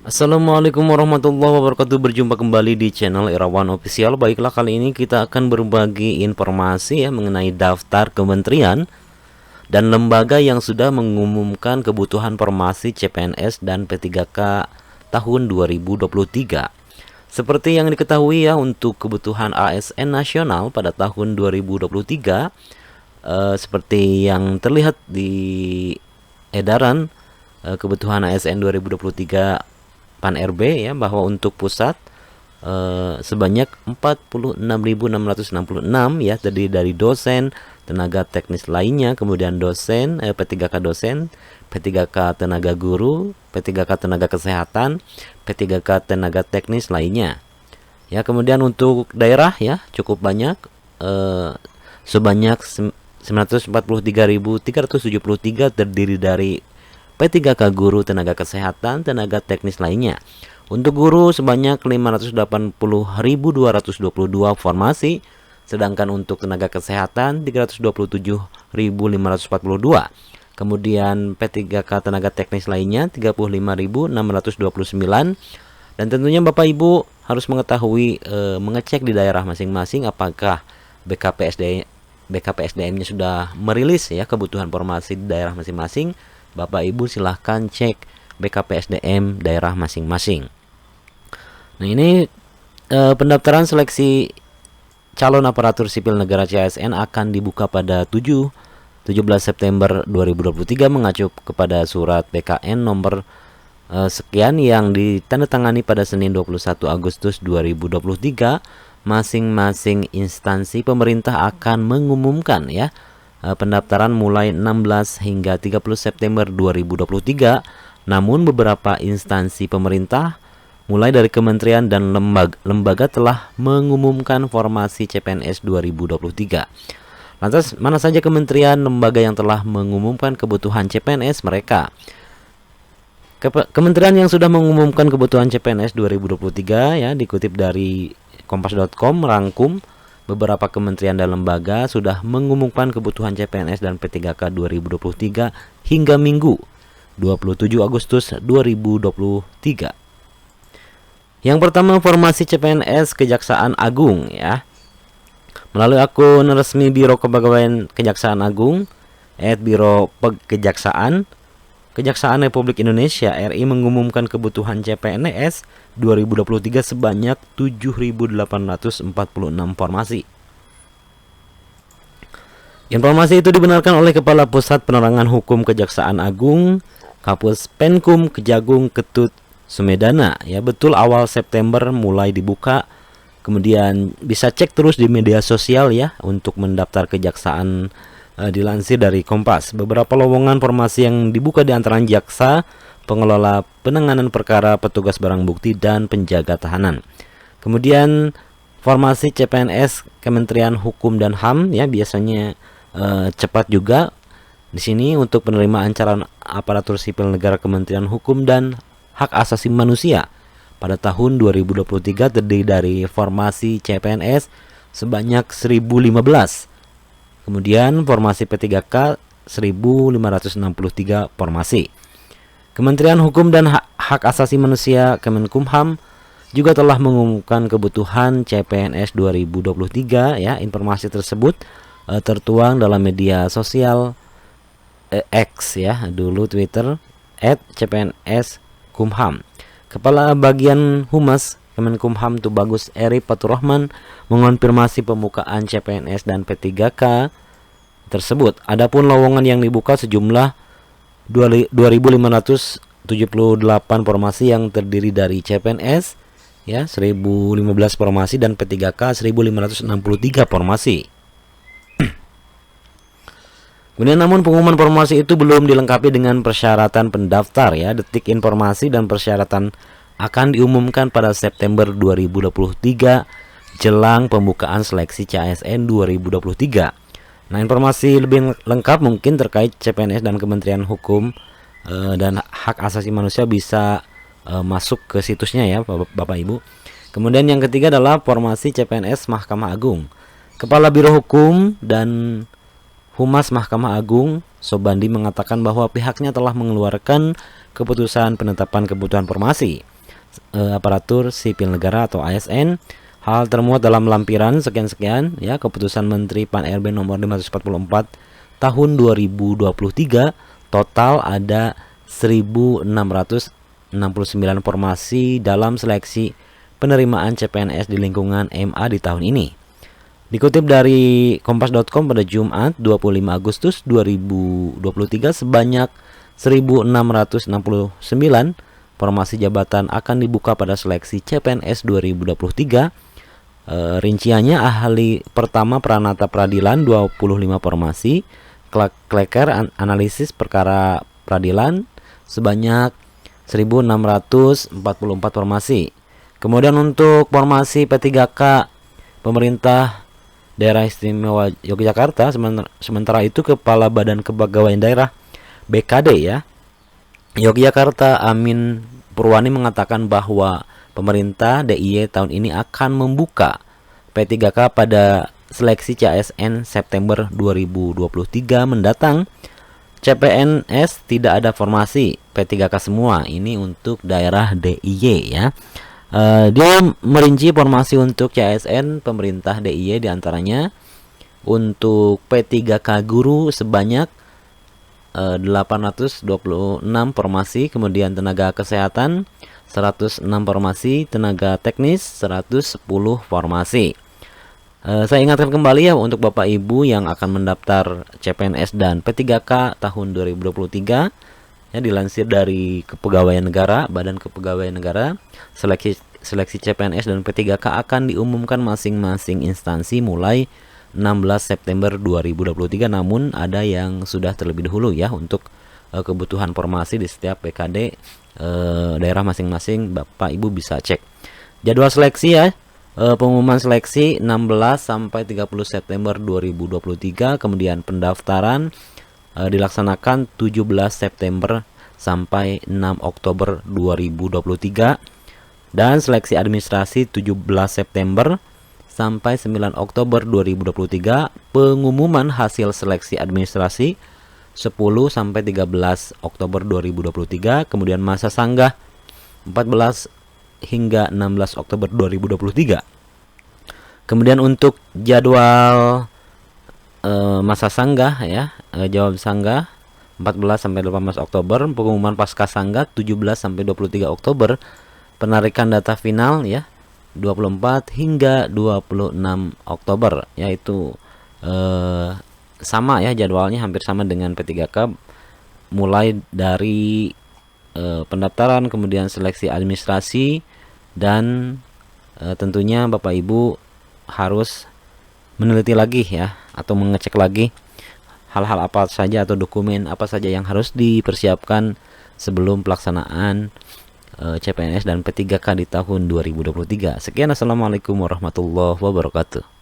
Assalamualaikum warahmatullahi wabarakatuh. Berjumpa kembali di channel Irawan Official. Baiklah, kali ini kita akan berbagi informasi mengenai daftar kementerian dan lembaga yang sudah mengumumkan kebutuhan formasi CPNS dan P3K tahun 2023. Seperti yang diketahui untuk kebutuhan ASN nasional pada tahun 2023, seperti yang terlihat di edaran kebutuhan ASN 2023 Pan RB bahwa untuk pusat sebanyak 46.666 terdiri dari dosen, tenaga teknis lainnya, kemudian dosen P3K dosen, P3K tenaga guru, P3K tenaga kesehatan, P3K tenaga teknis lainnya. Kemudian untuk daerah cukup banyak, sebanyak 943.373 terdiri dari P3K guru, tenaga kesehatan, tenaga teknis lainnya. Untuk guru sebanyak 580.222 formasi, sedangkan untuk tenaga kesehatan 327.542. Kemudian P3K tenaga teknis lainnya 35.629. Dan tentunya Bapak Ibu harus mengetahui, mengecek di daerah masing-masing apakah BKPSDM-nya sudah merilis kebutuhan formasi di daerah masing-masing. Bapak Ibu silahkan cek BKPSDM daerah masing-masing. Nah, ini pendaftaran seleksi calon aparatur sipil negara CASN akan dibuka pada 17 September 2023 mengacu kepada surat PKN nomor sekian yang ditandatangani pada Senin 21 Agustus 2023. Masing-masing instansi pemerintah akan mengumumkan pendaftaran mulai 16 hingga 30 September 2023. Namun beberapa instansi pemerintah mulai dari kementerian dan lembaga telah mengumumkan formasi CPNS 2023. Lantas mana saja kementerian lembaga yang telah mengumumkan kebutuhan CPNS mereka? Kementerian yang sudah mengumumkan kebutuhan CPNS 2023 dikutip dari kompas.com merangkum beberapa kementerian dan lembaga sudah mengumumkan kebutuhan CPNS dan P3K 2023 hingga Minggu 27 Agustus 2023. Yang pertama, formasi CPNS Kejaksaan Agung melalui akun resmi Biro Kepegawaian Kejaksaan Agung @Biro-Peg-Kejaksaan Kejaksaan Republik Indonesia RI mengumumkan kebutuhan CPNS 2023 sebanyak 7.846 formasi. Informasi itu dibenarkan oleh Kepala Pusat Penerangan Hukum Kejaksaan Agung, Kapus Penkum Kejagung Ketut Sumedana. Betul, awal September mulai dibuka. Kemudian bisa cek terus di media sosial untuk mendaftar kejaksaan. Dilansir dari Kompas, beberapa lowongan formasi yang dibuka di antara jaksa, pengelola penanganan perkara, petugas barang bukti, dan penjaga tahanan. Kemudian formasi CPNS Kementerian Hukum dan HAM biasanya cepat juga. Di sini untuk penerimaan calon aparatur sipil negara Kementerian Hukum dan Hak Asasi Manusia pada tahun 2023 terdiri dari formasi CPNS sebanyak 1.015. Kemudian formasi P3K 1.563 formasi. Kementerian Hukum dan Hak Asasi Manusia Kemenkumham juga telah mengumumkan kebutuhan CPNS 2023 Informasi tersebut tertuang dalam media sosial X dulu Twitter @CPNS-Kumham. Kepala Bagian Humas Kemenkumham Tubagus Eri Faturrahman mengonfirmasi pembukaan CPNS dan P3K tersebut. Adapun lowongan yang dibuka sejumlah 2.578 formasi yang terdiri dari CPNS 1.015 formasi dan P3K 1.563 formasi. Kemudian namun pengumuman formasi itu belum dilengkapi dengan persyaratan pendaftar Detik informasi dan persyaratan akan diumumkan pada September 2023 jelang pembukaan seleksi CASN 2023. Nah, informasi lebih lengkap mungkin terkait CPNS dan Kementerian Hukum dan Hak Asasi Manusia bisa masuk ke situsnya Bapak Ibu. Kemudian yang ketiga adalah formasi CPNS Mahkamah Agung. Kepala Biro Hukum dan Humas Mahkamah Agung Sobandi mengatakan bahwa pihaknya telah mengeluarkan keputusan penetapan kebutuhan formasi. aparatur sipil negara atau ASN. Hal termuat dalam lampiran sekian-sekian ya Keputusan Menteri Pan-RB nomor 544 tahun 2023. Total ada 1.669 formasi dalam seleksi penerimaan CPNS di lingkungan MA di tahun ini. Dikutip dari kompas.com pada Jumat 25 Agustus 2023, sebanyak 1.669 formasi jabatan akan dibuka pada seleksi CPNS 2023. Rinciannya: ahli pertama Pranata Peradilan 25 formasi, kleker analisis perkara peradilan sebanyak 1.644 formasi. Kemudian untuk formasi P3K pemerintah Daerah Istimewa Yogyakarta, sementara itu Kepala Badan Kepegawaian Daerah BKD ya Yogyakarta Amin Purwani mengatakan bahwa pemerintah DIY tahun ini akan membuka P3K pada seleksi CASN September 2023 mendatang. CPNS tidak ada formasi, P3K semua. Ini untuk daerah DIY ya. Dia merinci formasi untuk CASN pemerintah DIY diantaranya untuk P3K guru sebanyak 826 formasi, kemudian tenaga kesehatan 106 formasi, tenaga teknis 110 formasi. Saya ingatkan kembali ya untuk Bapak Ibu yang akan mendaftar CPNS dan P3K tahun 2023 ya, dilansir dari Kepegawaian Negara, Badan Kepegawaian Negara, seleksi CPNS dan P3K akan diumumkan masing-masing instansi mulai 16 September 2023, namun ada yang sudah terlebih dahulu ya untuk kebutuhan formasi di setiap PKD daerah masing-masing. Bapak Ibu bisa cek jadwal seleksi ya. Pengumuman seleksi 16 sampai 30 September 2023, kemudian pendaftaran dilaksanakan 17 September sampai 6 Oktober 2023 dan seleksi administrasi 17 September sampai 9 Oktober 2023. Pengumuman hasil seleksi administrasi 10 sampai 13 Oktober 2023, kemudian masa sanggah 14 hingga 16 Oktober 2023. Kemudian untuk jadwal masa sanggah ya, jawab sanggah 14 sampai 18 Oktober, pengumuman pasca sanggah 17 sampai 23 Oktober, penarikan data final ya 24 hingga 26 Oktober, yaitu sama ya jadwalnya, hampir sama dengan P3K, mulai dari pendaftaran, kemudian seleksi administrasi, dan tentunya Bapak Ibu harus meneliti lagi ya atau mengecek lagi hal-hal apa saja atau dokumen apa saja yang harus dipersiapkan sebelum pelaksanaan CPNS dan P3K di tahun 2023. Sekian, assalamualaikum warahmatullahi wabarakatuh.